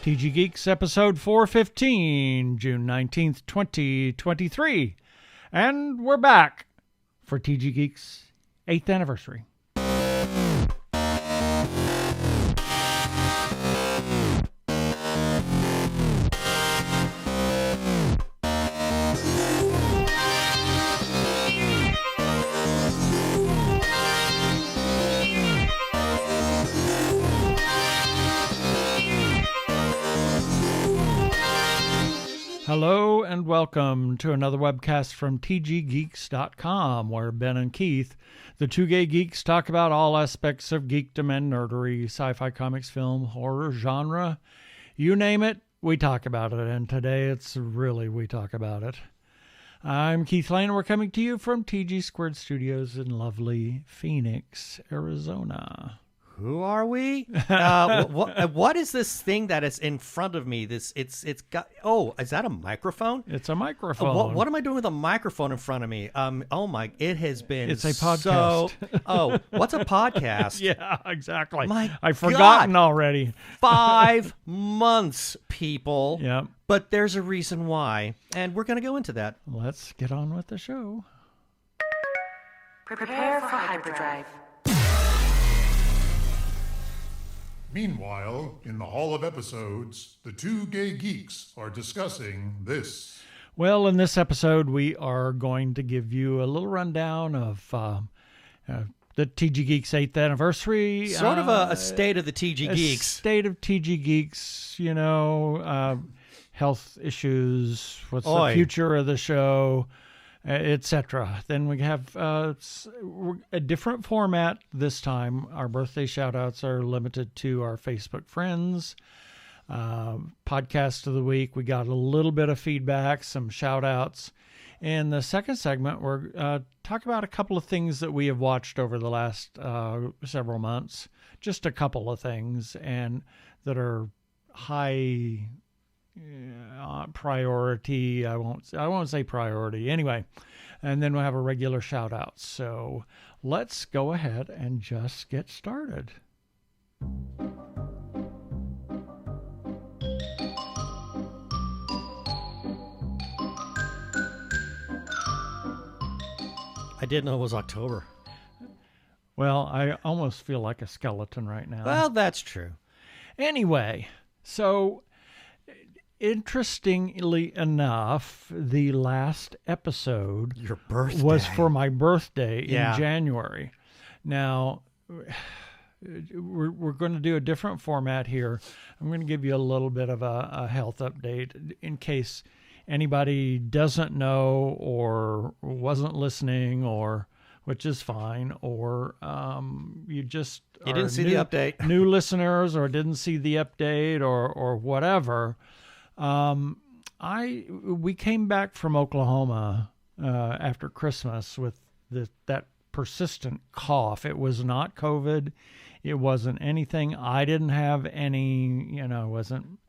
TG Geeks episode 415, June 19th, 2023. And we're back for TG Geeks' 8th anniversary. Hello and welcome to another webcast from tggeeks.com, where Ben and Keith, the Two Gay Geeks, talk about all aspects of Geek-dom and Nerd-ery, sci-fi, comics, film, horror, genre. You name it, we talk about it, and today it's really we talk about it. I'm Keith Lane, and we're coming to you from TG Squared Studios in lovely Phoenix, Arizona. Who are we? What is this thing that is in front of me? It's got. Oh, is that a microphone? It's a microphone. What am I doing with a microphone in front of me? Oh my! It has been. It's a podcast. What's a podcast? Yeah, exactly. I've forgotten already. 5 months, people. Yep. But there's a reason why, and we're going to go into that. Let's get on with the show. Prepare for hyperdrive. Meanwhile, in the Hall of Episodes, the Two Gay Geeks are discussing this. Well, in this episode, we are going to give you a little rundown of the TG Geeks 8th anniversary. Sort of a state of the TG Geeks. State of TG Geeks, you know, health issues, what's the future of the show, etc. Then we have a different format this time. Our birthday shout-outs are limited to our Facebook friends. Podcast of the week, we got a little bit of feedback, some shout-outs. In the second segment, we're talk about a couple of things that we have watched over the last several months. Just a couple of things, and that are high priority. I won't say priority anyway. And then we'll have a regular shout out. So let's go ahead and just get started. I didn't know it was October. Well, I almost feel like a skeleton right now. Well, that's true. Anyway, so interestingly enough, the last episode Your birthday. was for my birthday in January. Now, we're going to do a different format here. I'm going to give you a little bit of a health update in case anybody doesn't know or wasn't listening, or which is fine, or you didn't see the update. New listeners, or didn't see the update, or whatever. We came back from Oklahoma after Christmas with that persistent cough. It was not COVID. It wasn't anything. I didn't have any, wasn't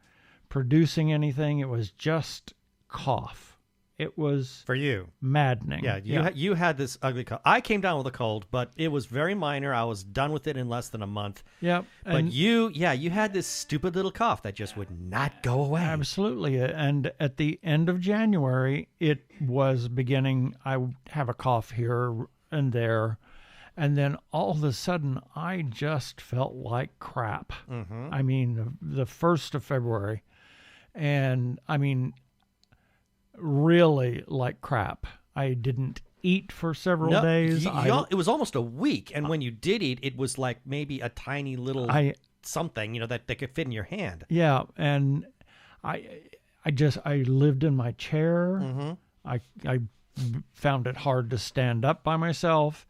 producing anything. It was just cough. It was for you maddening. Yeah, you had this ugly cough. I came down with a cold, but it was very minor. I was done with it in less than a month. Yep. But you had this stupid little cough that just would not go away. Absolutely. And at the end of January, it was beginning. I would have a cough here and there. And then all of a sudden, I just felt like crap. Mm-hmm. I mean, the 1st of February. And I mean, really like crap. I didn't eat for several days. It was almost a week, and when you did eat, it was like maybe a tiny little something, that could fit in your hand. Yeah, and I lived in my chair. Mm-hmm. I found it hard to stand up by myself,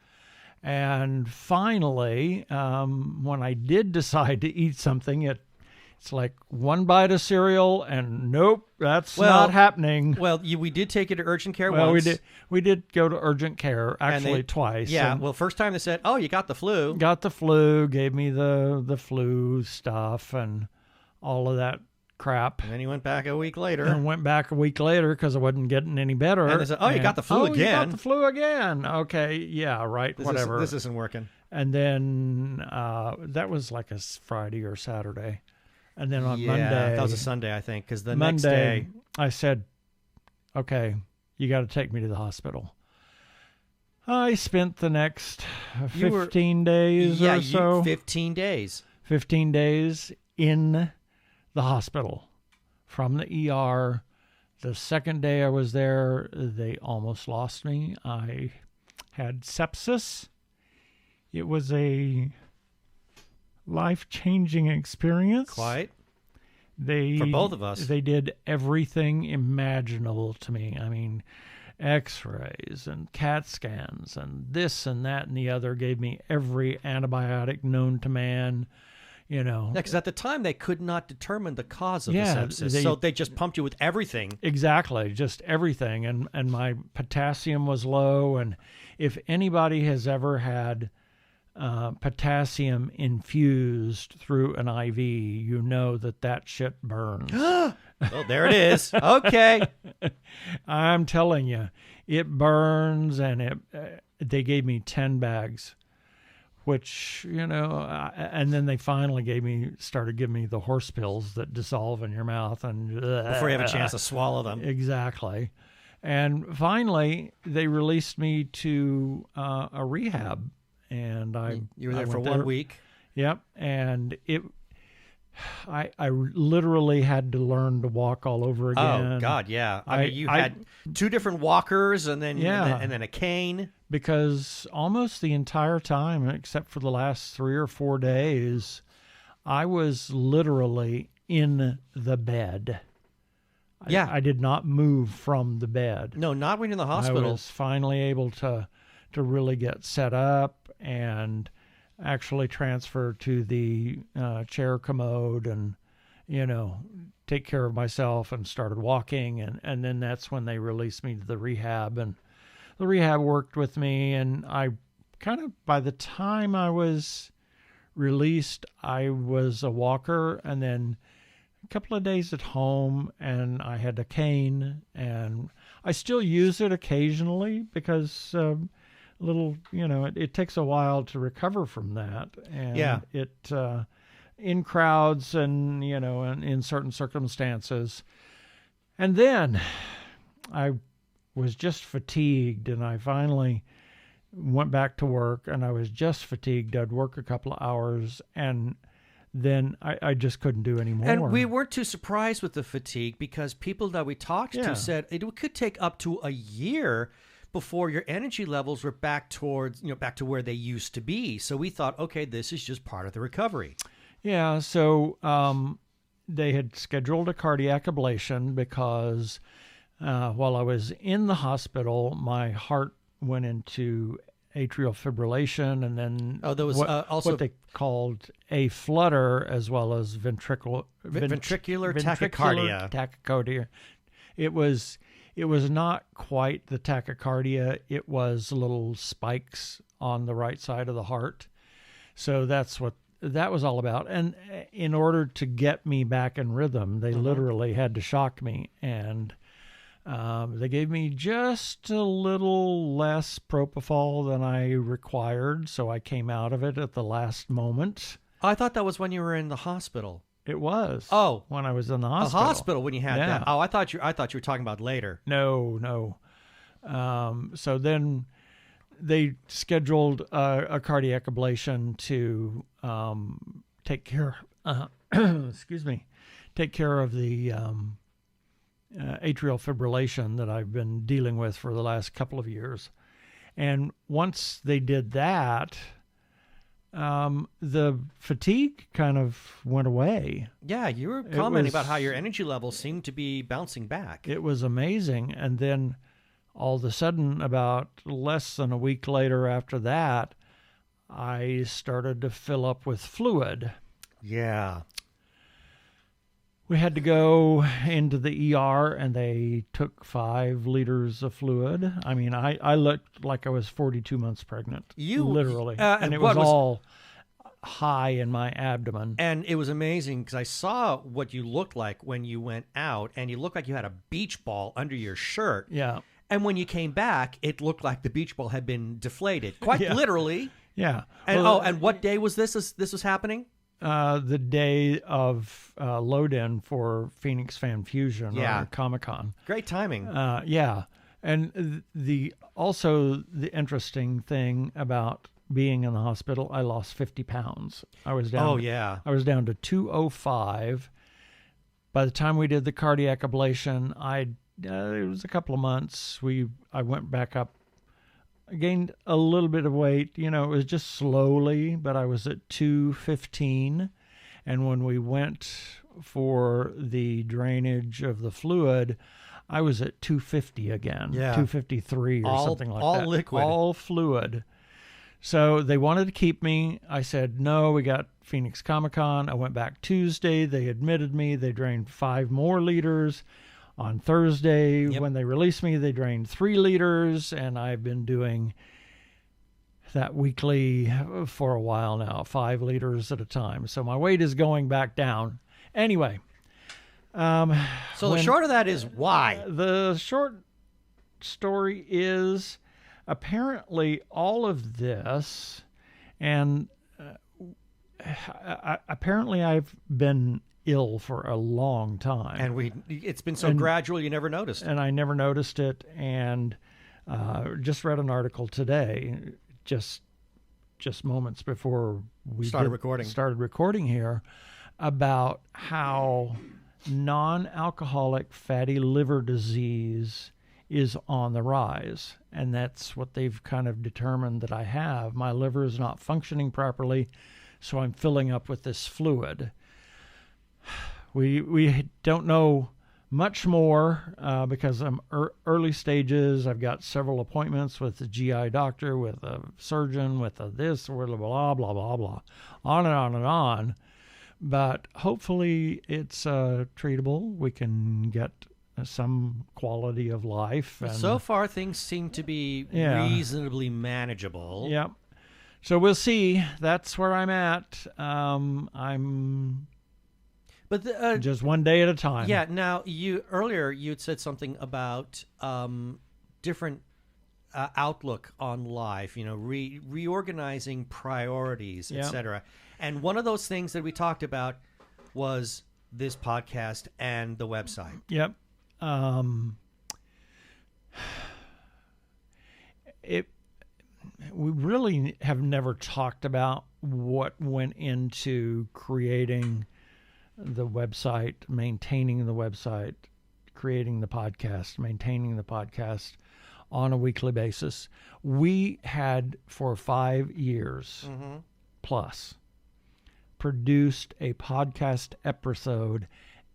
and finally, when I did decide to eat something, it's like one bite of cereal, and nope, that's not happening. Well, we did take you to urgent care once. We did go to urgent care, actually twice. Yeah, well, first time they said, oh, you got the flu. Got the flu, gave me the flu stuff and all of that crap. And then you went back a week later. And went back a week later because I wasn't getting any better. And they said, you got the flu again. You got the flu again. Okay, yeah, right, whatever. This isn't working. And then that was like a Friday or Saturday. And then on Yeah, Monday, that was a Sunday, I think, because the Monday, next day, I said, okay, you got to take me to the hospital. I spent the next 15 days or so. 15 days. 15 days in the hospital from the ER. The second day I was there, they almost lost me. I had sepsis. It was a life-changing experience. Quite. For both of us. They did everything imaginable to me. I mean, x-rays and CAT scans and this and that and the other, gave me every antibiotic known to man, you know. Yeah, because at the time they could not determine the cause of the Yeah, sepsis, so they just pumped you with everything. Exactly, just everything. And my potassium was low. And if anybody has ever had potassium infused through an IV, you know that shit burns. Well, there it is. Okay. I'm telling you, it burns. And they gave me 10 bags, which, you know, and then they finally started giving me the horse pills that dissolve in your mouth and Before you have a chance to swallow them. Exactly. And finally, they released me to a rehab. And You were there for 1 week. Yep. And I literally had to learn to walk all over again. Oh God, yeah. I mean, you had 2 different walkers and then and then a cane. Because almost the entire time, except for the last 3 or 4 days, I was literally in the bed. Yeah. I did not move from the bed. No, not when you're in the hospital. I was finally able to really get set up and actually transfer to the chair commode and, you know, take care of myself, and started walking. And then that's when they released me to the rehab. And the rehab worked with me. And I kind of, by the time I was released, I was a walker. And then a couple of days at home, and I had a cane. And I still use it occasionally because it takes a while to recover from that. And it in crowds and, you know, in certain circumstances. And then I was just fatigued, and I finally went back to work, and I was just fatigued. I'd work a couple of hours, and then I just couldn't do any more. And we weren't too surprised with the fatigue, because people that we talked to said it could take up to a year before your energy levels were back to where they used to be. So we thought, okay, this is just part of the recovery. Yeah. So they had scheduled a cardiac ablation because while I was in the hospital, my heart went into atrial fibrillation, and then there was also what they called a flutter, as well as ventricular tachycardia. It was not quite the tachycardia. It was little spikes on the right side of the heart. So that's what that was all about. And in order to get me back in rhythm, they literally had to shock me. And they gave me just a little less propofol than I required. So I came out of it at the last moment. I thought that was when you were in the hospital. It was. Oh, when I was in the hospital. The hospital when you had that. Oh, I thought you were talking about later. No. So then they scheduled a cardiac ablation to take care. Take care of the atrial fibrillation that I've been dealing with for the last couple of years. And once they did that, the fatigue kind of went away. Yeah, you were commenting about how your energy levels seemed to be bouncing back. It was amazing. And then all of a sudden, about less than a week later after that, I started to fill up with fluid. Yeah. We had to go into the ER, and they took 5 liters of fluid. I mean, I looked like I was 42 months pregnant. Literally. And it was all high in my abdomen. And it was amazing because I saw what you looked like when you went out, and you looked like you had a beach ball under your shirt. Yeah. And when you came back, it looked like the beach ball had been deflated, quite literally. Yeah. And and what day was this? This was happening? the day of load-in for Phoenix Fan Fusion or Comic-Con. Great timing. Yeah. And the interesting thing about being in the hospital, I lost 50 pounds. I was down. I was down to 205. By the time we did the cardiac ablation, it was a couple of months. I went back up. I gained a little bit of weight. It was just slowly, but I was at 215. And when we went for the drainage of the fluid, I was at 250 again, 253 or something like that. All liquid. All fluid. So they wanted to keep me. I said, no, we got Phoenix Comic-Con. I went back Tuesday. They admitted me. They drained 5 more liters. On Thursday, when they released me, they drained 3 liters, and I've been doing that weekly for a while now, 5 liters at a time. So my weight is going back down. Anyway. So the short of that is why? The short story is apparently all of this, and apparently I've been ill for a long time, and it's been so gradual you never noticed, and I never noticed it. And just read an article today, just moments before we started recording here, about how non-alcoholic fatty liver disease is on the rise, and that's what they've kind of determined that I have. My liver is not functioning properly, so I'm filling up with this fluid. We don't know much more because I'm early stages. I've got several appointments with the GI doctor, with a surgeon, with this, blah, blah, blah, blah, blah, on and on and on. But hopefully it's treatable. We can get some quality of life. And so far, things seem to be reasonably manageable. Yep. So we'll see. That's where I'm at. But just one day at a time. Yeah. Now, earlier you'd said something about different outlook on life. Reorganizing priorities, etc. And one of those things that we talked about was this podcast and the website. Yep. We really have never talked about what went into creating the website, maintaining the website, creating the podcast, maintaining the podcast on a weekly basis. We had for 5 years plus produced a podcast episode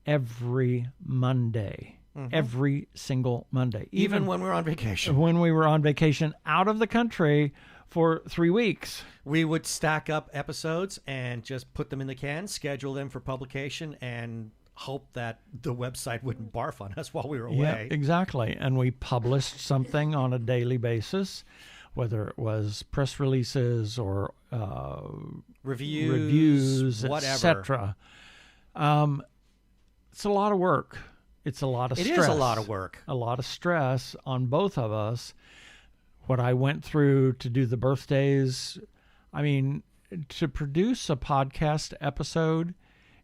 every Monday. Every single Monday. Even when we were on vacation. When we were on vacation out of the country for 3 weeks. We would stack up episodes and just put them in the can, schedule them for publication, and hope that the website wouldn't barf on us while we were away. Yeah, exactly. And we published something on a daily basis, whether it was press releases or reviews, whatever, etc. It's a lot of work. It's a lot of stress. It is a lot of work. A lot of stress on both of us. What I went through to do the birthdays, I mean, to produce a podcast episode,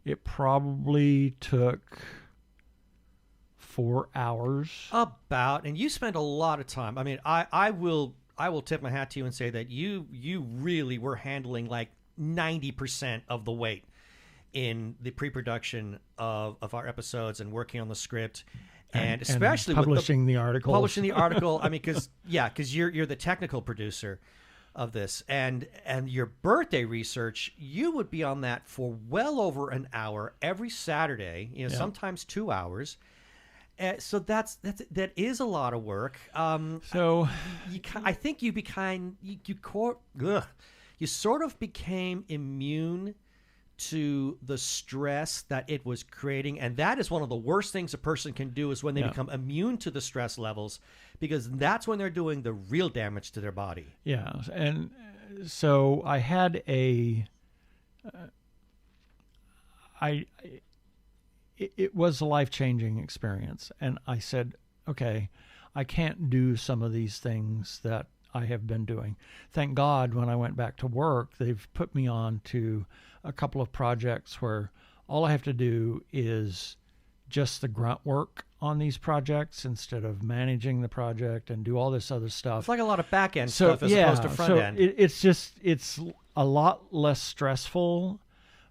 it probably took 4 hours. And you spent a lot of time. I mean, I will tip my hat to you and say that you really were handling like 90% of the weight in the pre-production of our episodes and working on the script, and especially publishing the article. I mean, because you're the technical producer of this, and your birthday research, you would be on that for well over an hour every Saturday. Sometimes 2 hours. So that is a lot of work. I think you sort of became immune to the stress that it was creating, and that is one of the worst things a person can do, is when they become immune to the stress levels, because that's when they're doing the real damage to their body. Yeah, and so I had it was a life-changing experience, and I said, okay, I can't do some of these things that I have been doing. Thank God when I went back to work, they've put me on to a couple of projects where all I have to do is just the grunt work on these projects instead of managing the project and do all this other stuff. It's like a lot of back end stuff as opposed to front end. It's a lot less stressful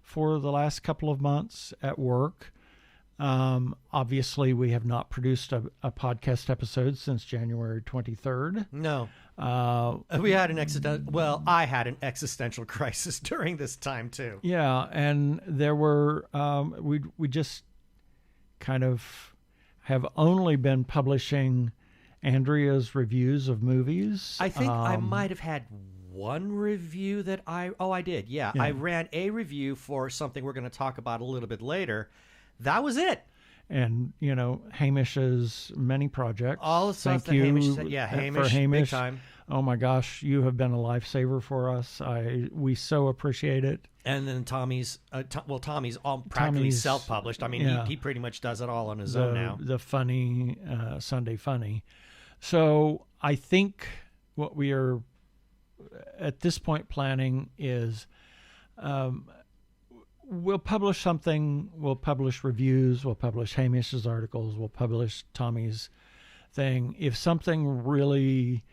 for the last couple of months at work. Obviously, we have not produced a podcast episode since January 23rd. No. We had I had an existential crisis during this time too. Yeah, and there were we just kind of have only been publishing Andrea's reviews of movies. I think I might have had one review that I did. Yeah, I ran a review for something we're going to talk about a little bit later. That was it. And, Hamish's many projects. All the stuff Thank you Hamish, Hamish, for Hamish. big time. Oh my gosh, you have been a lifesaver for us. We so appreciate it. And then Tommy's all practically self-published. I mean, he pretty much does it all on his own now. The funny Sunday Funny. So I think what we are at this point planning is we'll publish something. We'll publish reviews. We'll publish Hamish's articles. We'll publish Tommy's thing. If something really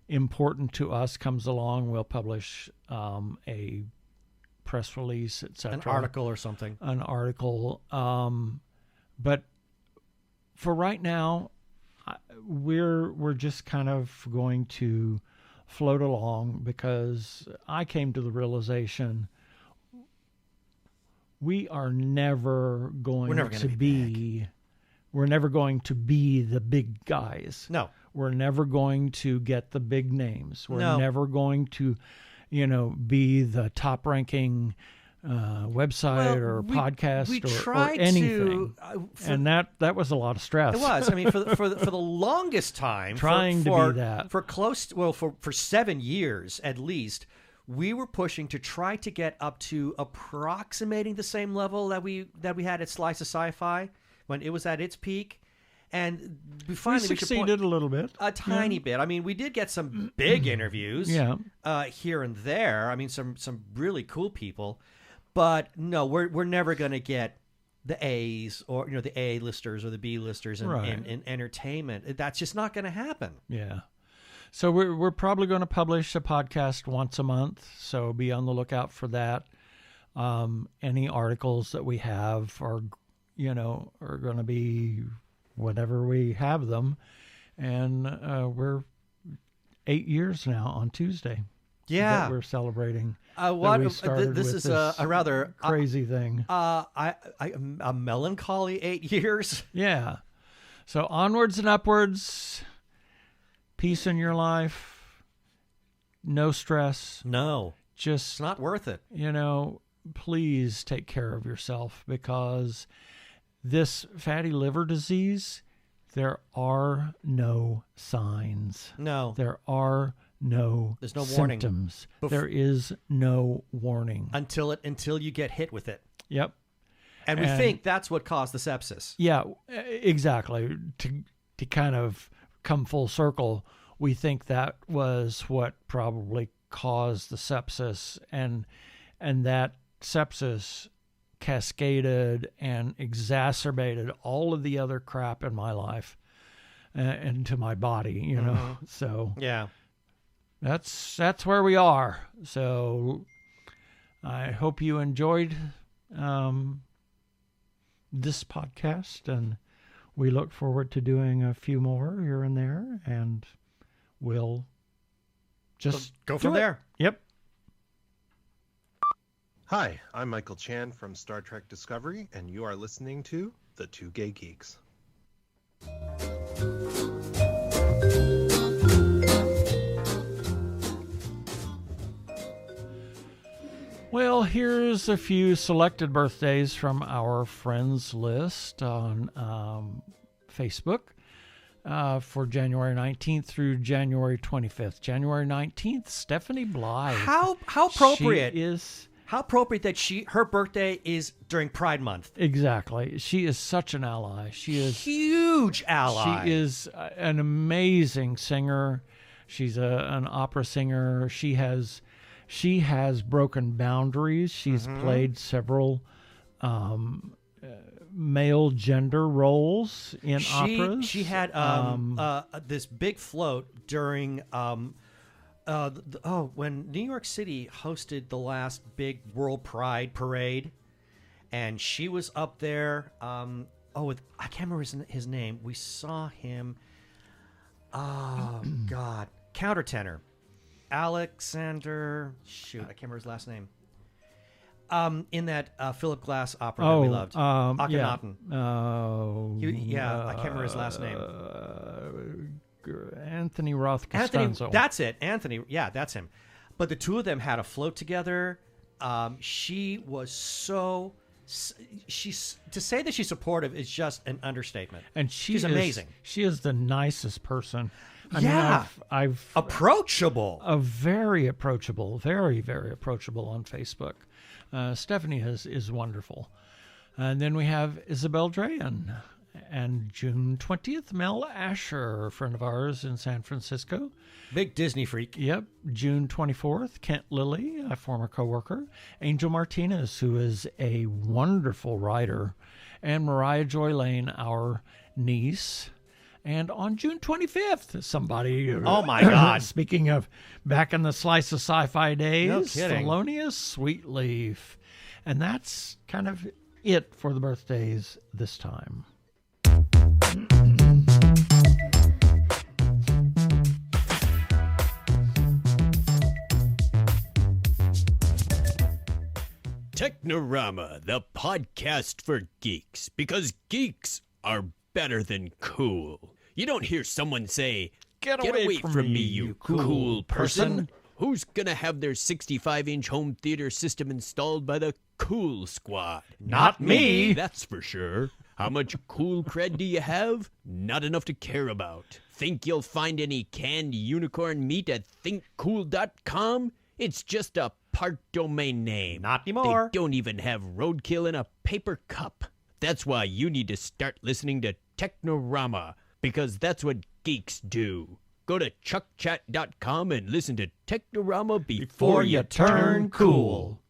important to us comes along, we'll publish a press release, etc. An article or something. An article. But for right now, we're just kind of going to float along because I came to the realization we're never going to be the big guys. No. We're never going to get the big names. We're never going to, be the top ranking website or podcast or anything. And that was a lot of stress. It was. I mean, for the longest time, trying to be that for 7 years at least, we were pushing to try to get up to approximating the same level that we had at Slice of Sci-Fi when it was at its peak. And we succeeded a little bit. A tiny bit. I mean, we did get some big interviews here and there. I mean, some really cool people. But no, we're never going to get the A's or the A-listers or the B-listers in entertainment. That's just not going to happen. Yeah. So we're probably going to publish a podcast once a month, so be on the lookout for that. Any articles that we have are going to be whenever we have them, and we're 8 years now on Tuesday. Yeah, that we're celebrating. This is a rather crazy thing. A melancholy 8 years. Yeah. So onwards and upwards. Peace in your life, no stress. No. Just, it's not worth it. Please take care of yourself because this fatty liver disease, there are no signs. No. There's no symptoms. Warning. There is no warning. Until you get hit with it. Yep. And we think that's what caused the sepsis. Yeah, exactly. To kind of come full circle, we think that was what probably caused the sepsis, and that sepsis cascaded and exacerbated all of the other crap in my life into my body, So yeah, that's where we are. So I hope you enjoyed this podcast, and we look forward to doing a few more here and there, and we'll just go from there. Yep. Hi, I'm Michael Chan from Star Trek Discovery, and you are listening to The Two Gay Geeks. Well, here's a few selected birthdays from our friends list on Facebook for January 19th through January 25th. January 19th, Stephanie Blythe. How appropriate is how appropriate that her birthday is during Pride Month. Exactly. She is such an ally. She is huge ally. She is an amazing singer. She's an opera singer. She has broken boundaries. She's played several male gender roles in operas. She had this big float during when New York City hosted the last big World Pride parade, and she was up there. I can't remember his name. We saw him. Oh God, countertenor, Alexander. Shoot, I can't remember his last name. In that Philip Glass opera that we loved, Akhenaten. I can't remember his last name. Anthony Roth Costanzo. That's it. Anthony. Yeah, that's him. But the two of them had a float together. She was so. She's to say that she's supportive is just an understatement. And she's amazing. She is the nicest person. I mean, I've approachable. Very approachable. Very, very approachable on Facebook. Stephanie is wonderful. And then we have Isabel Drayan. And June 20th, Mel Asher, a friend of ours in San Francisco. Big Disney freak. Yep. June 24th, Kent Lilly, a former coworker. Angel Martinez, who is a wonderful writer. And Mariah Joy Lane, our niece. And on June 25th, somebody... Oh, my God. Speaking of back in the Slice of Sci-Fi days, no kidding. Thelonious Sweetleaf. And that's kind of it for the birthdays this time. Technorama, the podcast for geeks, because geeks are better than cool. You don't hear someone say, Get away from me, you cool person. Who's gonna have their 65-inch home theater system installed by the Cool Squad? Not me. That's for sure. How much cool cred do you have? Not enough to care about. Think you'll find any canned unicorn meat at thinkcool.com? It's just a part domain name. Not anymore. They don't even have roadkill in a paper cup. That's why you need to start listening to Technorama, because that's what geeks do. Go to chuckchat.com and listen to Technorama before you turn cool.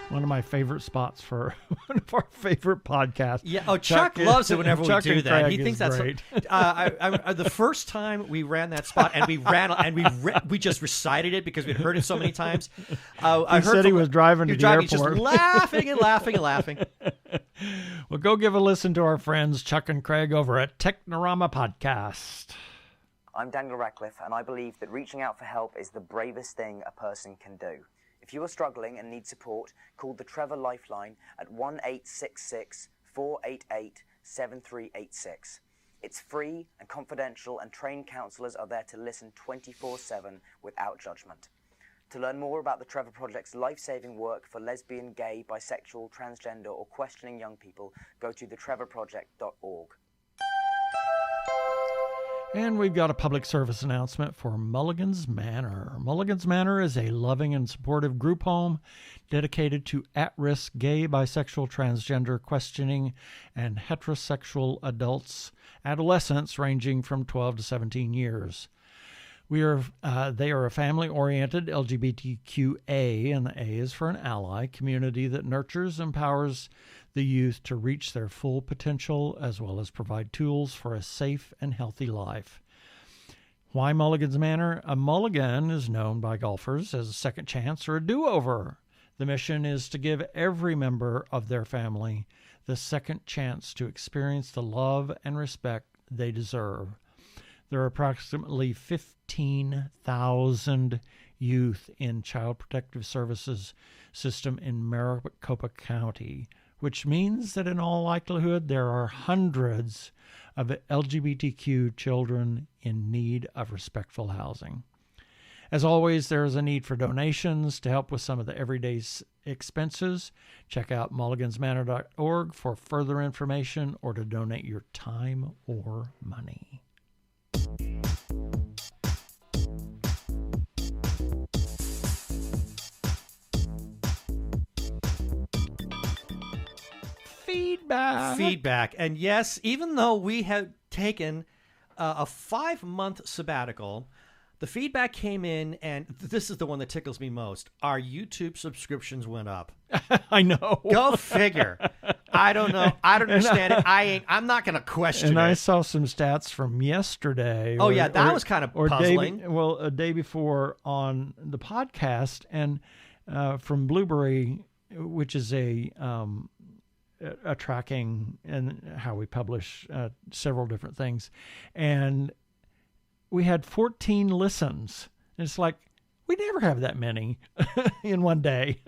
One of my favorite spots for one of our favorite podcasts. Yeah. Oh, Chuck loves it whenever we do that. Craig He thinks is that's great. the first time we ran that spot, and we just recited it because we'd heard it so many times. I heard he was driving to the airport, just laughing and laughing and laughing. Well, go give a listen to our friends Chuck and Craig over at Technorama Podcast. I'm Daniel Radcliffe, and I believe that reaching out for help is the bravest thing a person can do. If you are struggling and need support, call the Trevor Lifeline at 1-866-488-7386. It's free and confidential, and trained counsellors are there to listen 24/7 without judgment. To learn more about the Trevor Project's life-saving work for lesbian, gay, bisexual, transgender, or questioning young people, go to thetrevorproject.org. And we've got a public service announcement for Mulligan's Manor. Mulligan's Manor is a loving and supportive group home dedicated to at-risk gay, bisexual, transgender, questioning, and heterosexual adolescents ranging from 12 to 17 years. They are a family-oriented LGBTQA, and the A is for an ally, community that nurtures and empowers the youth to reach their full potential, as well as provide tools for a safe and healthy life. Why Mulligan's Manor? A mulligan is known by golfers as a second chance or a do-over. The mission is to give every member of their family the second chance to experience the love and respect they deserve. There are approximately 15,000 youth in Child Protective Services system in Maricopa County, which means that in all likelihood there are hundreds of LGBTQ children in need of respectful housing. As always, there is a need for donations to help with some of the everyday expenses. Check out mulligansmanor.org for further information or to donate your time or money. feedback. And yes, even though we had taken a 5-month sabbatical, the feedback came in, and this is the one that tickles me most. Our YouTube subscriptions went up. I know. Go figure. I don't know. I don't understand it. I'm not going to question it. I saw some stats from yesterday. Oh, yeah, that was kind of puzzling. A day before on the podcast, and from Blueberry, which is a tracking and how we publish several different things, and we had 14 listens. And it's like, we never have that many in one day.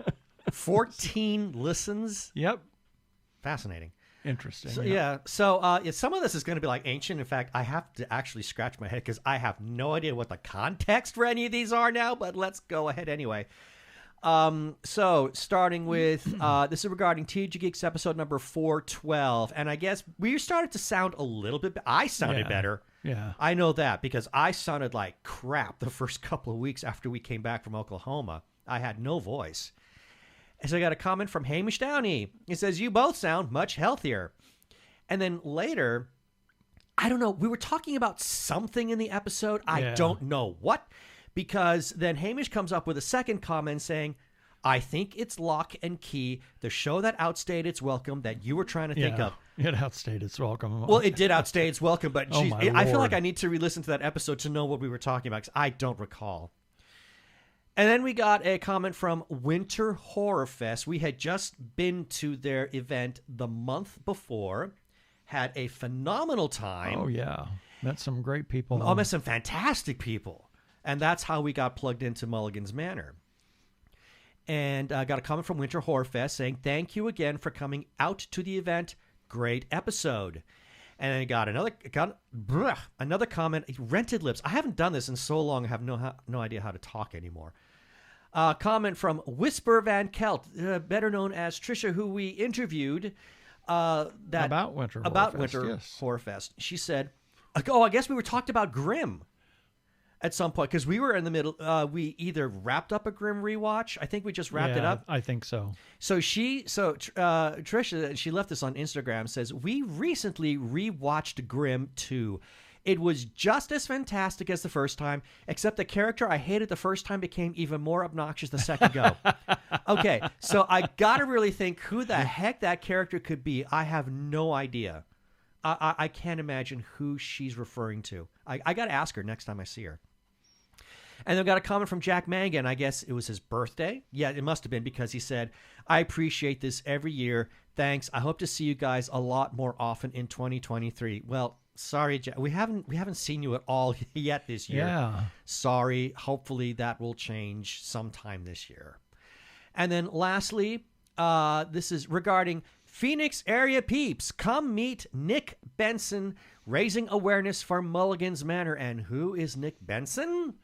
14 listens? Yep. Fascinating. Interesting. So, yeah. So some of this is going to be like ancient. In fact, I have to actually scratch my head because I have no idea what the context for any of these are now, but let's go ahead anyway. So starting with, this is regarding TG Geeks episode number 412. And I guess we started to sound a little bit, I sounded better. Yeah. I know that because I sounded like crap the first couple of weeks after we came back from Oklahoma. I had no voice. And so I got a comment from Hamish Downey. It says, "You both sound much healthier." And then later, I don't know, we were talking about something in the episode. I don't know what. Because then Hamish comes up with a second comment saying, "I think it's Lock and Key, the show that outstayed its welcome that you were trying to think of." It outstayed its welcome. Well, it did outstay its welcome, but I feel Lord. like I need to re-listen to that episode to know what we were talking about because I don't recall. And then we got a comment from Winter Horror Fest. We had just been to their event the month before, had a phenomenal time. Oh, yeah. Met some great people. Oh, met some fantastic people. And that's how we got plugged into Mulligan's Manor. And got a comment from Winter Horror Fest saying, "Thank you again for coming out to the event. Great episode." And then got another comment, Rented Lips. I haven't done this in so long, I have no idea how to talk anymore. Comment from Whisper Van Kelt, better known as Trisha, who we interviewed about Winter Horror Fest. She said, "Oh, I guess we were talked about Grimm at some point because we were in the middle. We either wrapped up a Grimm rewatch. I think we just wrapped it up. I think so. So Trisha, she left this on Instagram, says, "We recently rewatched Grimm 2. It was just as fantastic as the first time, except the character I hated the first time became even more obnoxious the second go." Okay, so I gotta really think who the heck that character could be. I have no idea. I can't imagine who she's referring to. I gotta ask her next time I see her. And then we got a comment from Jack Mangan. I guess it was his birthday. Yeah, it must have been because he said, "I appreciate this every year. Thanks. I hope to see you guys a lot more often in 2023. Well, sorry, Jack. We haven't seen you at all yet this year. Yeah. Sorry. Hopefully that will change sometime this year. And then lastly, this is regarding Phoenix area peeps. Come meet Nick Benson, raising awareness for Mulligan's Manor. And who is Nick Benson?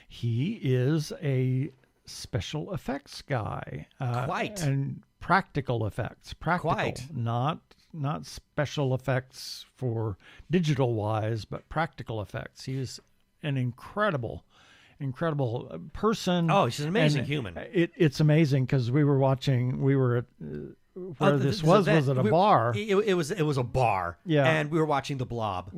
He is a special effects guy. Quite. And practical effects. Practical. Quite. Not special effects for digital wise, but practical effects. He is an incredible person. Oh, he's an amazing human. It's amazing because we were at this was at a bar. It was a bar. Yeah. And we were watching The Blob.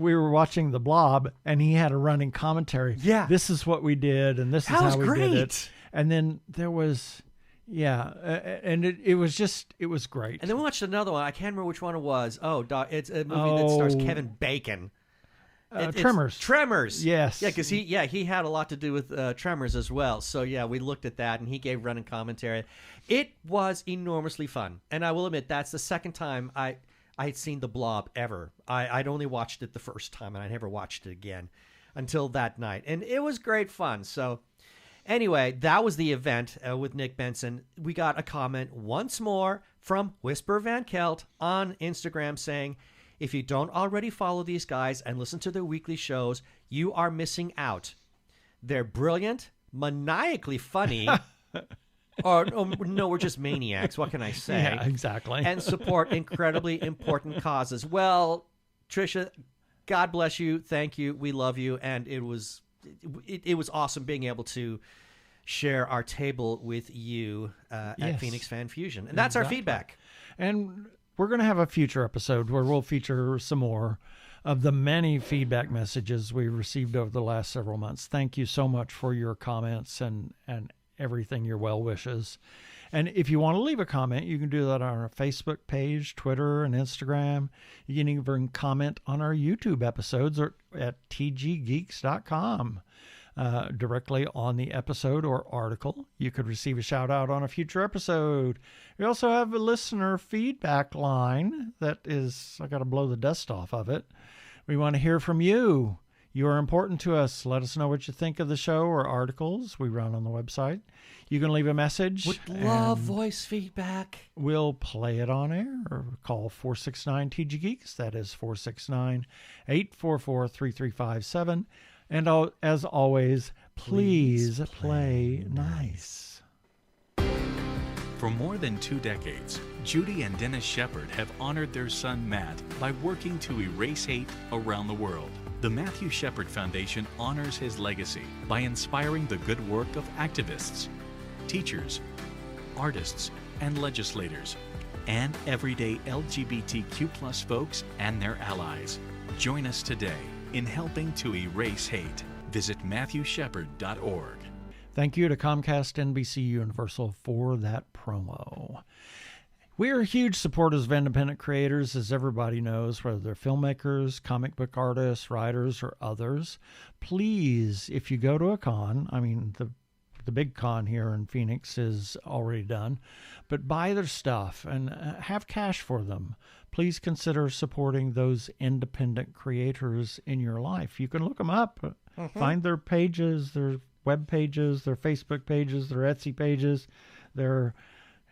And he had a running commentary. Yeah. This is what we did, and this is how we did it. And then there was, and it was great. And then we watched another one. I can't remember which one it was. It's a movie that stars Kevin Bacon. Tremors. Tremors. Yes. Yeah, because he had a lot to do with Tremors as well. So yeah, we looked at that and he gave running commentary. It was enormously fun, and I will admit that's the second time I had seen The Blob ever. I'd only watched it the first time, and I never watched it again until that night, and it was great fun. So anyway, that was the event with Nick Benson. We got a comment once more from Whisper Van Kelt on Instagram saying, "If you don't already follow these guys and listen to their weekly shows, you are missing out. They're brilliant, maniacally funny." or no, we're just maniacs. What can I say? Yeah, exactly. "And support incredibly important causes." Well, Trisha, God bless you. Thank you. We love you. And it was awesome being able to share our table with you at Phoenix Fan Fusion. And that's our feedback. And we're going to have a future episode where we'll feature some more of the many feedback messages we received over the last several months. Thank you so much for your comments and everything, your well wishes. And if you want to leave a comment, you can do that on our Facebook page, Twitter, and Instagram. You can even comment on our YouTube episodes or at tggeeks.com. Directly on the episode or article. You could receive a shout out on a future episode. We also have a listener feedback line that is, I got to blow the dust off of it. We want to hear from you. You are important to us. Let us know what you think of the show or articles we run on the website. You can leave a message. Would love voice feedback. We'll play it on air or call 469-TG Geeks. That is 469-844-3357. And as always, please play nice. For more than 2 decades, Judy and Dennis Shepard have honored their son Matt by working to erase hate around the world. The Matthew Shepard Foundation honors his legacy by inspiring the good work of activists, teachers, artists, and legislators, and everyday LGBTQ+ folks and their allies. Join us today in helping to erase hate. Visit MatthewShepard.org. Thank you to Comcast NBC Universal for that promo. We are huge supporters of independent creators, as everybody knows, whether they're filmmakers, comic book artists, writers, or others. Please, if you go to a con, I mean, the big con here in Phoenix is already done, but buy their stuff and have cash for them. Please consider supporting those independent creators in your life. You can look them up, find their pages, their web pages, their Facebook pages, their Etsy pages, their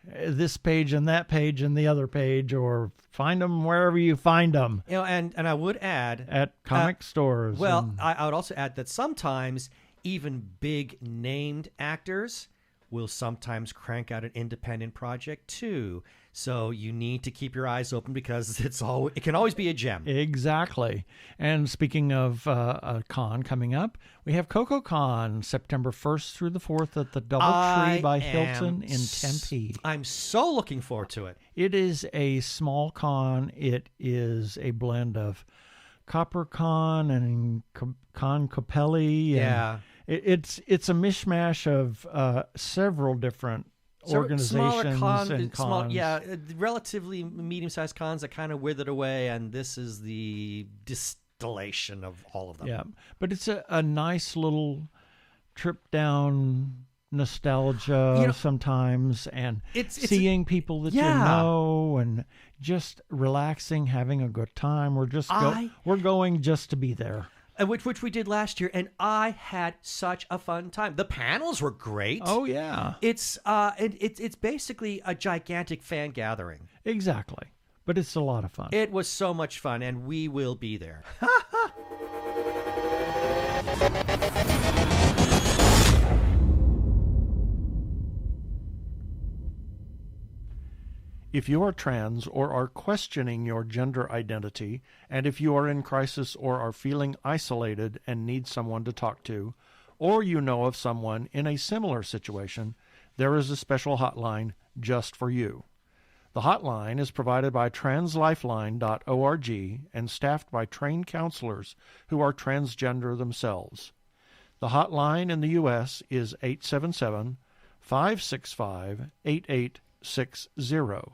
this page and that page and the other page, or find them wherever you find them. You know, and I would add at comic stores. Well, I would also add that sometimes even big named actors will sometimes crank out an independent project too. So you need to keep your eyes open because it can always be a gem. Exactly. And speaking of a con coming up, we have CocoCon September 1st through the 4th at the DoubleTree by Hilton in Tempe. I'm so looking forward to it. It is a small con. It is a blend of CopperCon and Con Capelli. Yeah. It's a mishmash of several different organizations and cons. Relatively medium-sized cons that kind of withered away, and this is the distillation of all of them. Yeah, but it's a nice little trip down nostalgia sometimes, and seeing people that you know, and just relaxing, having a good time. We're going just to be there. Which we did last year, and I had such a fun time. The panels were great. Oh yeah, it's basically a gigantic fan gathering. Exactly, but it's a lot of fun. It was so much fun, and we will be there. If you are trans or are questioning your gender identity, and if you are in crisis or are feeling isolated and need someone to talk to, or you know of someone in a similar situation, there is a special hotline just for you. The hotline is provided by translifeline.org and staffed by trained counselors who are transgender themselves. The hotline in the U.S. is 877-565-8860.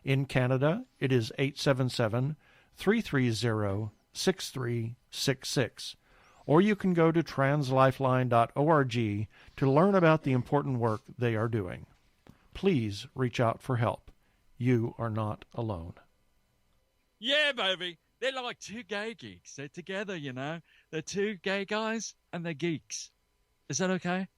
In Canada, it is 877-330-6366. Or you can go to translifeline.org to learn about the important work they are doing. Please reach out for help. You are not alone. Yeah, baby. They're like two gay geeks. They're together, you know. They're two gay guys and they're geeks. Is that okay?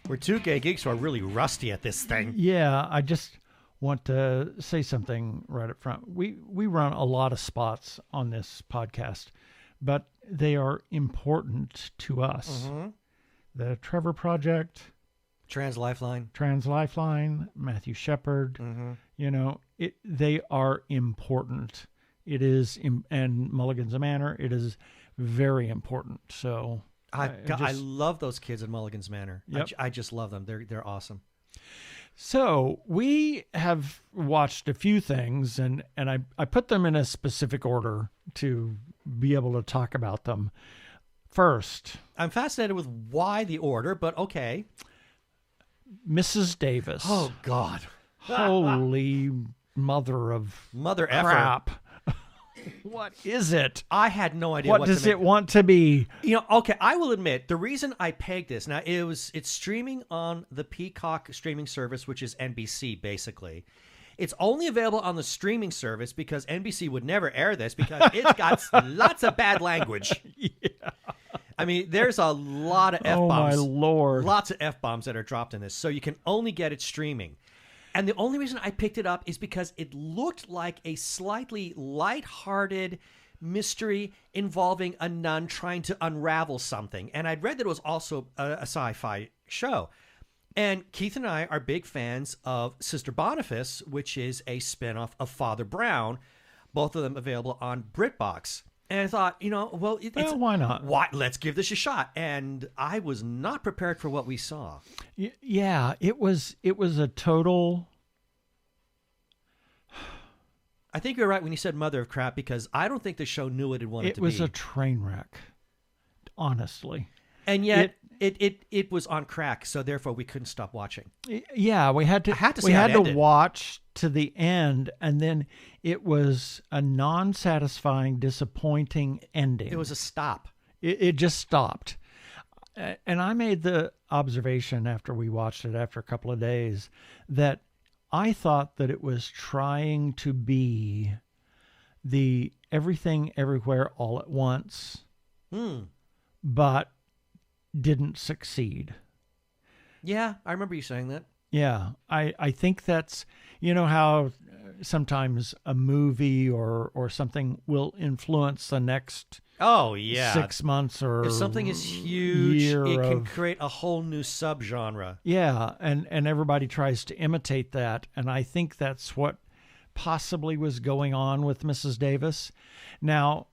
We're two gay geeks who are really rusty at this thing. Yeah, I just want to say something right up front. We run a lot of spots on this podcast, but they are important to us. Mm-hmm. The Trevor Project, Trans Lifeline, Matthew Shepard, you know, they are important. It is, and Mulligan's a Manor, it is very important. So I love those kids at Mulligan's Manor. Yep. I just love them. They're awesome. So we have watched a few things, and I put them in a specific order to be able to talk about them. First, I'm fascinated with why the order, but okay. Mrs. Davis. Oh, God. Holy mother crap. What is it? I had no idea what does it want to be? Okay, I will admit, the reason I pegged this, now it's streaming on the Peacock streaming service, which is NBC, basically. It's only available on the streaming service because NBC would never air this because it's got lots of bad language. Yeah. I mean, there's a lot of F-bombs. Oh, my Lord. Lots of F-bombs that are dropped in this, so you can only get it streaming. And the only reason I picked it up is because it looked like a slightly lighthearted mystery involving a nun trying to unravel something. And I'd read that it was also a sci-fi show. And Keith and I are big fans of Sister Boniface, which is a spinoff of Father Brown, both of them available on BritBox. And I thought, why not? Let's give this a shot. And I was not prepared for what we saw. Yeah, it was a total. I think you're right when you said mother of crap, because I don't think the show knew what it wanted to be. It was a train wreck, honestly. And yet it was on crack, so therefore we couldn't stop watching. Yeah, we had to watch to the end, and then it was a non-satisfying, disappointing ending. It was a stop. It just stopped. And I made the observation after we watched it, after a couple of days, that I thought that it was trying to be the Everything Everywhere All at Once, but didn't succeed. Yeah, I remember you saying that. Yeah, I think that's, how sometimes a movie or something will influence the next 6 months, or if something is huge, it can create a whole new subgenre. Yeah, and everybody tries to imitate that, and I think that's what possibly was going on with Mrs. Davis. Now,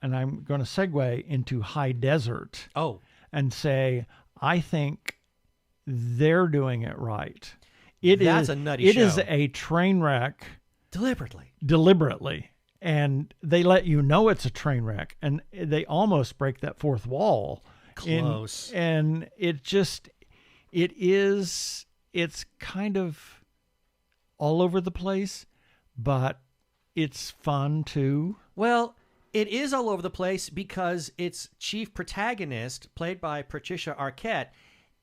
and I'm going to segue into High Desert. Oh. And say, I think they're doing it right. That's a nutty show. It is a train wreck. Deliberately. And they let you know it's a train wreck. And they almost break that fourth wall. Close. And it's kind of all over the place, but it's fun too. Well, it is all over the place because its chief protagonist, played by Patricia Arquette,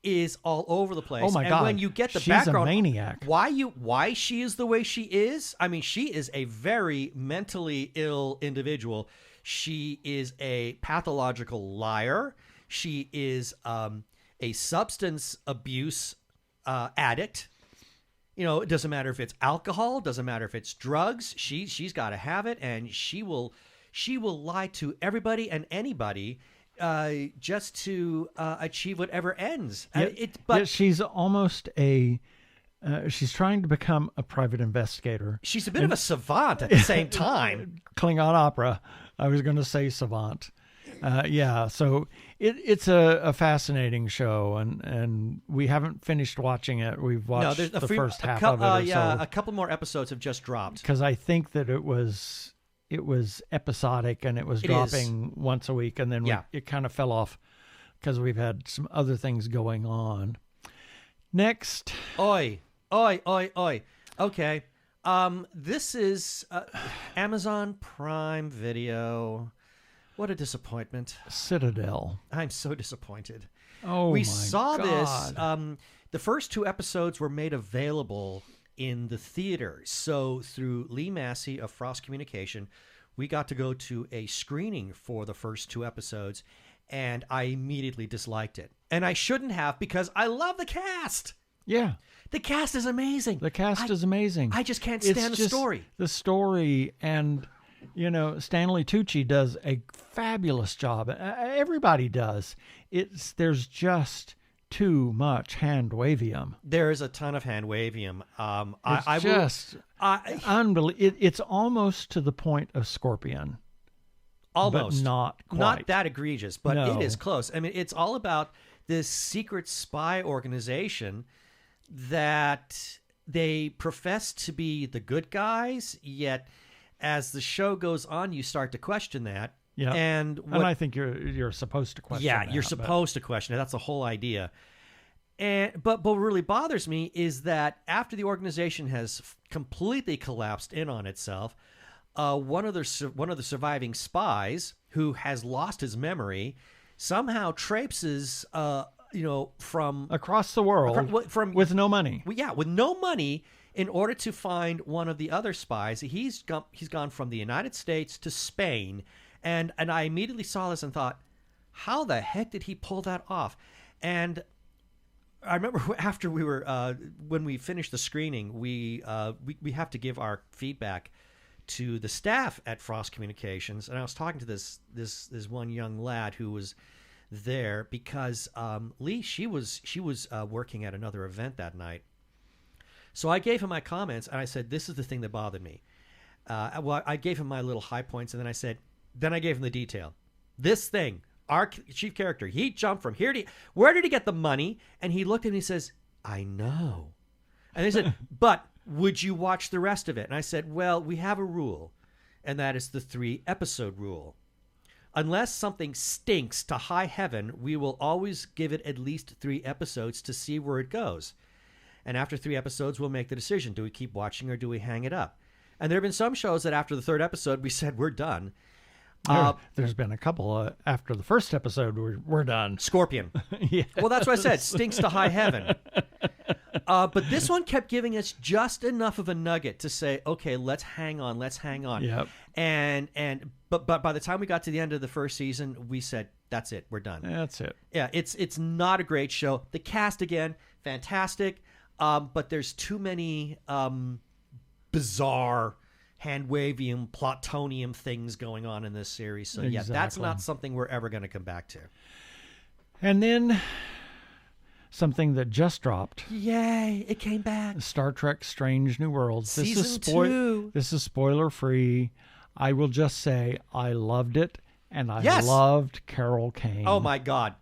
is all over the place. Oh my God! And when you get the She's background, a maniac. Why she is the way she is? I mean, she is a very mentally ill individual. She is a pathological liar. She is a substance abuse addict. It doesn't matter if it's alcohol, doesn't matter if it's drugs. She's got to have it, and she will lie to everybody and anybody just to achieve whatever ends. But she's almost she's trying to become a private investigator. She's a bit of a savant at the same time. Klingon opera. I was going to say savant. So it's a fascinating show, and we haven't finished watching it. We've watched the first half of it. A couple more episodes have just dropped. Because I think that it was episodic, and it was dropping once a week, and then it kind of fell off because we've had some other things going on. Next. Oi. Okay. This is Amazon Prime Video. What a disappointment. Citadel. I'm so disappointed. Oh, we my saw God. this. The first 2 episodes were made available in the theater. So through Lee Massey of Frost Communication, we got to go to a screening for the first 2 episodes, and I immediately disliked it. And I shouldn't have, because I love the cast. Yeah. The cast is amazing. The cast is amazing. I just can't stand the story. The story, and Stanley Tucci does a fabulous job. Everybody does. There's just too much hand-wavium. There is a ton of hand-wavium. Unbelievable. It's almost to the point of Scorpion. Almost. but not quite. Not that egregious, but No. it is close. I mean, it's all about this secret spy organization that they profess to be the good guys, yet as the show goes on, you start to question that. Yeah, and I think you're supposed to question. Yeah, that, you're supposed to question it. That's the whole idea. But what really bothers me is that after the organization has completely collapsed in on itself, one of the surviving spies who has lost his memory somehow traipses, from across the world with no money. With no money, in order to find one of the other spies. He's gone from the United States to Spain, and I immediately saw this and thought, how the heck did he pull that off? And I remember after we were when we finished the screening, we have to give our feedback to the staff at Frost Communications, and I was talking to this one young lad who was there because Lee, she was working at another event that night. So I gave him my comments, and I said, this is the thing that bothered me. I gave him my little high points, and then I gave him the detail. This thing, our chief character, he jumped from here to where did he get the money? And he looked at me and he says, I know. And they said, but would you watch the rest of it? And I said, well, we have a rule, and that is the 3-episode rule. Unless something stinks to high heaven, we will always give it at least 3 episodes to see where it goes. And after 3 episodes, we'll make the decision. Do we keep watching or do we hang it up? And there have been some shows that after the 3rd episode, we said, we're done. There's been a couple after the 1st episode, we're done. Scorpion. Yeah. Well, that's what I said. Stinks to high heaven. But this one kept giving us just enough of a nugget to say, okay, let's hang on. Yep. But by the time we got to the end of the 1st season, we said, that's it. We're done. That's it. Yeah, it's not a great show. The cast, again, fantastic. But there's too many bizarre hand-wavium, plutonium things going on in this series. So, yeah, that's not something we're ever going to come back to. And then something that just dropped. Yay, it came back. Star Trek Strange New Worlds. Season 2. This is spoiler-free. I will just say I loved it, and I loved Carol Kane. Oh, my God.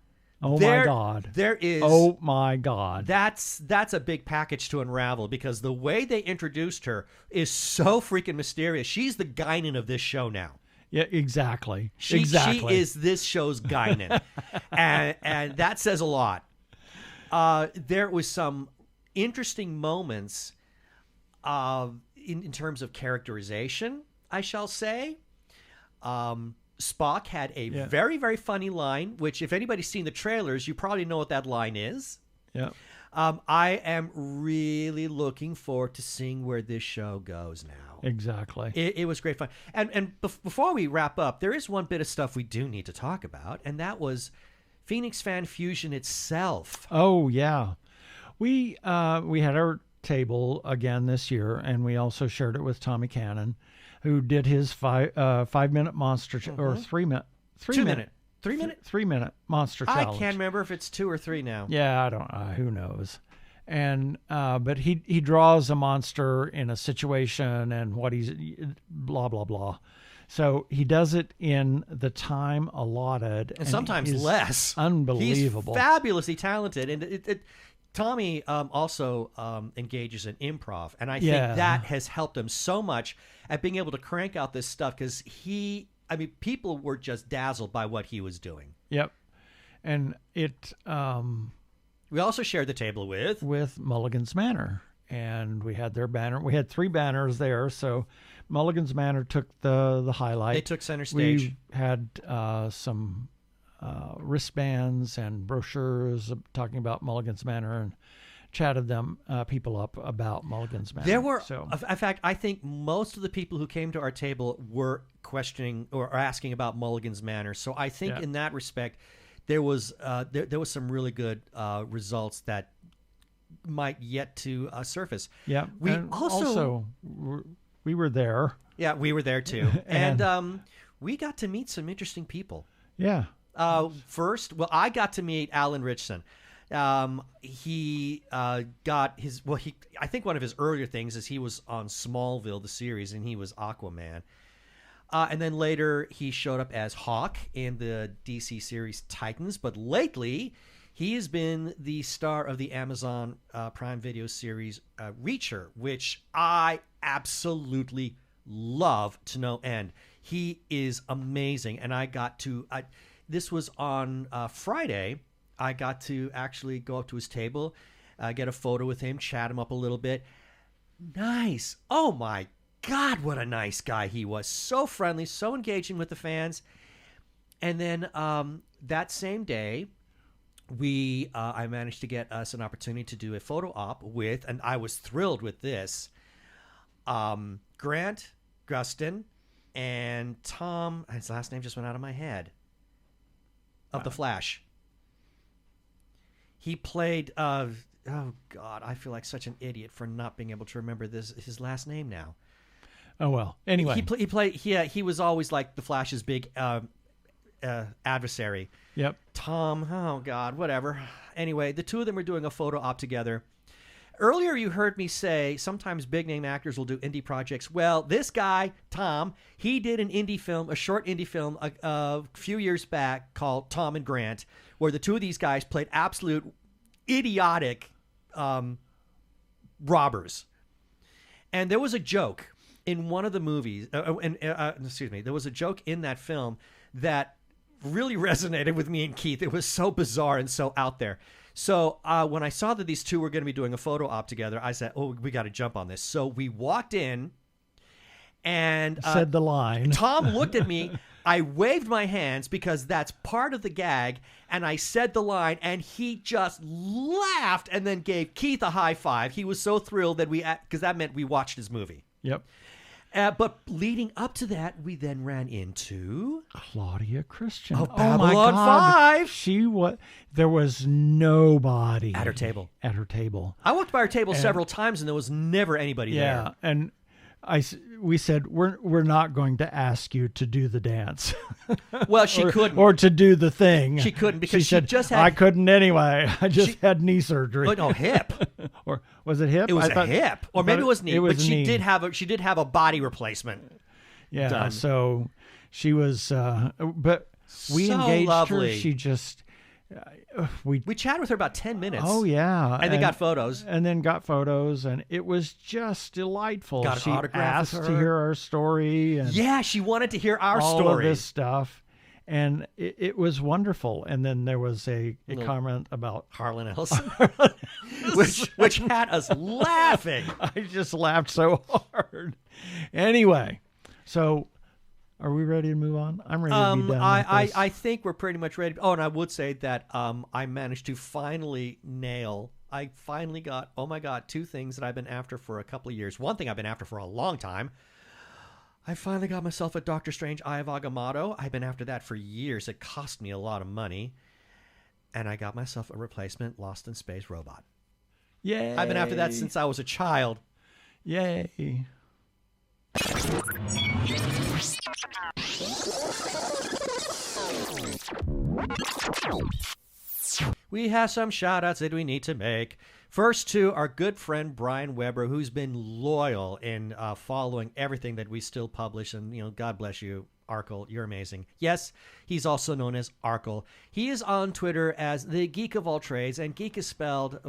Oh, my God. There is... Oh, my God. That's a big package to unravel, because the way they introduced her is so freaking mysterious. She's the Guinan of this show now. Yeah, exactly. She is this show's Guinan. and that says a lot. There was some interesting moments in terms of characterization, I shall say. Spock had a very, very funny line, which if anybody's seen the trailers, you probably know what that line is. Yeah. I am really looking forward to seeing where this show goes now. Exactly. It was great fun. And before we wrap up, there is one bit of stuff we do need to talk about, and that was Phoenix Fan Fusion itself. Oh, yeah. We had our table again this year, and we also shared it with Tommy Cannon, who did his 5-minute monster or 3-minute 3-minute monster challenge. I can't remember if it's 2 or 3 now. Yeah, I don't. Who knows? And but he draws a monster in a situation and what he's blah blah blah. So he does it in the time allotted, and sometimes less. Unbelievable. He's fabulously talented, and Tommy also engages in improv, and I think that has helped him so much at being able to crank out this stuff, because people were just dazzled by what he was doing. Yep. And it... we also shared the table with Mulligan's Manor, and we had their banner. We had 3 banners there, so Mulligan's Manor took the highlight. They took center stage. We had some... wristbands and brochures talking about Mulligan's Manor, and chatted people up about Mulligan's Manor. There were, in fact, I think most of the people who came to our table were questioning or asking about Mulligan's Manor. So I think in that respect, there was some really good results that might yet to surface. Yeah, we we were there. Yeah, we were there too, and we got to meet some interesting people. Yeah. First, I got to meet Alan Richson. He got his, I think one of his earlier things is he was on Smallville, the series, and he was Aquaman. And then later he showed up as Hawk in the DC series Titans. But lately, he has been the star of the Amazon Prime Video series Reacher, which I absolutely love to no end. He is amazing. And I got to, this was on Friday, I got to actually go up to his table, get a photo with him, chat him up a little bit. Nice. Oh my God, what a nice guy he was. So friendly, so engaging with the fans. And then that same day, I managed to get us an opportunity to do a photo op with, and I was thrilled with this, Grant Gustin and Tom, his last name just went out of my head, of The Flash. He played, oh God, I feel like such an idiot for not being able to remember his last name now. Oh, well, anyway. He was always like the Flash's big adversary. Yep. Tom, oh God, whatever. Anyway, the two of them were doing a photo op together. Earlier, you heard me say sometimes big-name actors will do indie projects. Well, this guy, Tom, he did an indie film, a short indie film a few years back called Tom and Grant, where the two of these guys played absolute idiotic robbers. And there was a joke in one of the movies, there was a joke in that film that really resonated with me and Keith. It was so bizarre and so out there. So when I saw that these two were going to be doing a photo op together, I said, oh, we got to jump on this. So we walked in and said the line. Tom looked at me. I waved my hands because that's part of the gag. And I said the line and he just laughed and then gave Keith a high five. He was so thrilled that because that meant we watched his movie. Yep. But leading up to that, we then ran into Claudia Christian. Oh, Babylon 5. There was nobody at her table. I walked by her table several times, and there was never anybody there. Yeah, and we said we're not going to ask you to do the dance. Well, she couldn't, or to do the thing. She couldn't because she said, just had. I couldn't anyway. I just had knee surgery. Oh, no, hip. Or was it hip? It was a hip, or maybe it was knee. But she knee. did have a body replacement. Yeah, done. So she was. But we so engaged lovely. her. She just. We chatted with her about 10 minutes. Oh, yeah. And then got photos. And it was just delightful. Got an autograph asked with to her. hear our story. And yeah, she wanted to hear our all story. Of this stuff. And it was wonderful. And then there was a comment about Harlan Ellison, which had us laughing. I just laughed so hard. Anyway, so... Are we ready to move on? I'm ready to be done. I think we're pretty much ready. Oh, and I would say that I managed to finally nail. I finally got, oh my God, two things that I've been after for a couple of years. One thing I've been after for a long time. I finally got myself a Doctor Strange Eye of Agamotto. I've been after that for years. It cost me a lot of money. And I got myself a replacement Lost in Space robot. Yay. I've been after that since I was a child. Yay. We have some shout-outs that we need to make. First to our good friend Brian Weber, who's been loyal in following everything that we still publish. And, God bless you, Arkle. You're amazing. Yes, he's also known as Arkle. He is on Twitter as the Geek of All Trades, and geek is spelled,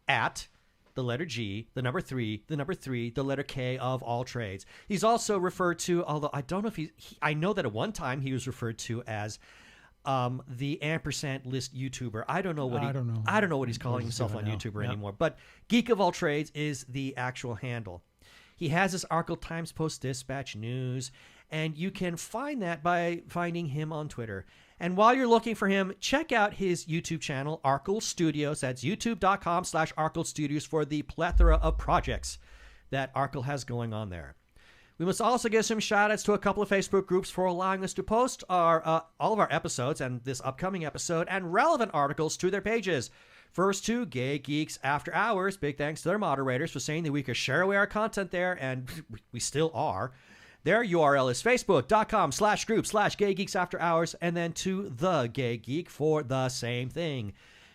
at the letter G, the number 3, the letter K of all trades. He's also referred to, although I don't know if I know that at one time he was referred to as the ampersand list YouTuber. I don't know what he's calling himself on YouTuber anymore. But Geek of All Trades is the actual handle. He has his Arkle Times Post Dispatch news, and you can find that by finding him on Twitter. And while you're looking for him, check out his YouTube channel, Arkle Studios. That's youtube.com/Arkle Studios for the plethora of projects that Arkle has going on there. We must also give some shout-outs to a couple of Facebook groups for allowing us to post all of our episodes and this upcoming episode and relevant articles to their pages. First, Two Gay Geeks After Hours. Big thanks to their moderators for saying that we could share away our content there, and we still are. Their URL is facebook.com/group/Gay Geeks After Hours, and then to The Gay Geek for the same thing.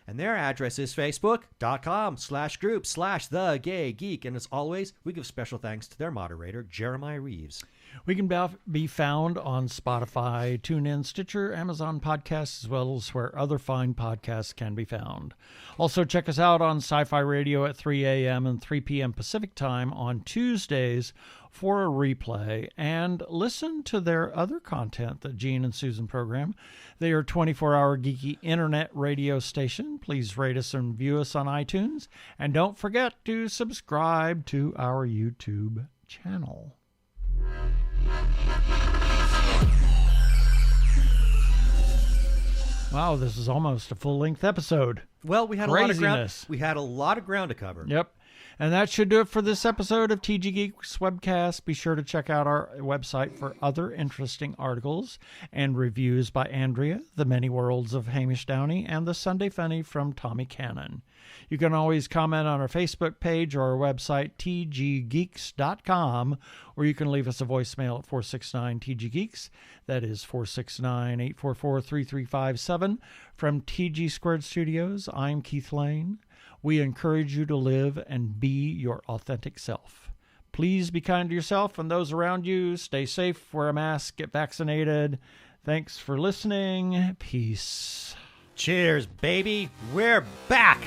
And their address is facebook.com/group/thegaygeek. And as always, we give special thanks to their moderator, Jeremiah Reeves. We can be found on Spotify, TuneIn, Stitcher, Amazon Podcasts, as well as where other fine podcasts can be found. Also, check us out on Sci-Fi Radio at 3 a.m. and 3 p.m. Pacific Time on Tuesdays for a replay, and listen to their other content, the Gene and Susan program. They are a 24-hour geeky internet radio station. Please rate us and view us on iTunes, and don't forget to subscribe to our YouTube channel. Wow, this is almost a full-length episode. Well, we had a lot of ground. We had a lot of ground to cover. Yep. And that should do it for this episode of TG Geeks Webcast. Be sure to check out our website for other interesting articles and reviews by Andrea, The Many Worlds of Hamish Downey, and The Sunday Funny from Tommy Cannon. You can always comment on our Facebook page or our website, tggeeks.com, or you can leave us a voicemail at 469-TG-GEEKS. That is 469-844-3357. From TG Squared Studios, I'm Keith Lane. We encourage you to live and be your authentic self. Please be kind to yourself and those around you. Stay safe, wear a mask, get vaccinated. Thanks for listening. Peace. Cheers, baby. We're back.